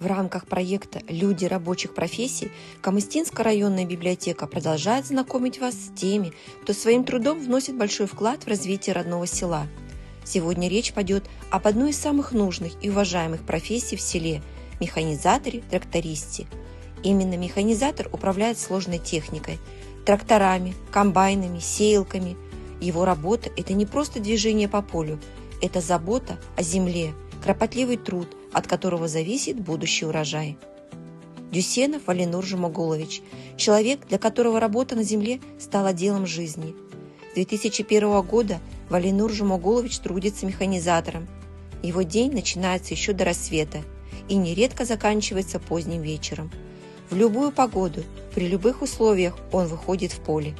рамках проекта «Люди рабочих профессий» Камыстинская районная библиотека продолжает знакомить вас с теми, кто своим трудом вносит большой вклад в развитие родного села. Сегодня речь пойдет об одной из самых нужных и уважаемых профессий в селе – механизаторе-трактористе. Именно механизатор управляет сложной техникой – тракторами, комбайнами, сеялками. Его работа – это не просто движение по полю, это забота о земле, кропотливый труд, от которого зависит будущий урожай. Дюсенов Валинур Жумагулович – человек, для которого работа на земле стала делом жизни. С 2001 года Валинур Жумагулович трудится механизатором. Его день начинается еще до рассвета и нередко заканчивается поздним вечером. В любую погоду, при любых условиях он выходит в поле.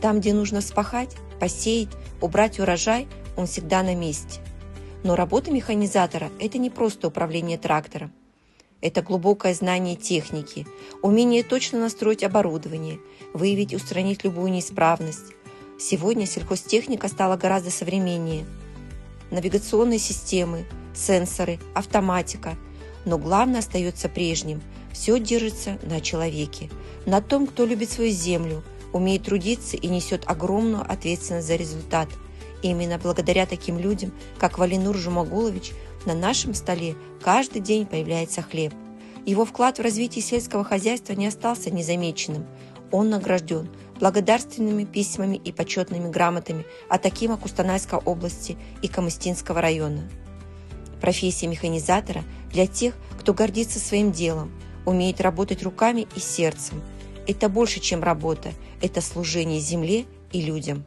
Там, где нужно вспахать, посеять, убрать урожай, он всегда на месте. Но работа механизатора – это не просто управление трактором. Это глубокое знание техники, умение точно настроить оборудование, выявить и устранить любую неисправность. Сегодня сельхозтехника стала гораздо современнее. Навигационные системы, сенсоры, автоматика. Но главное остается прежним. Все держится на человеке, на том, кто любит свою землю, умеет трудиться и несет огромную ответственность за результат. И именно благодаря таким людям, как Валинур Жумагулович, на нашем столе каждый день появляется хлеб. Его вклад в развитие сельского хозяйства не остался незамеченным. Он награжден благодарственными письмами и почетными грамотами от акима Кустанайской области и Камыстинского района. Профессия механизатора для тех, кто гордится своим делом, умеет работать руками и сердцем. Это больше, чем работа, это служение земле и людям.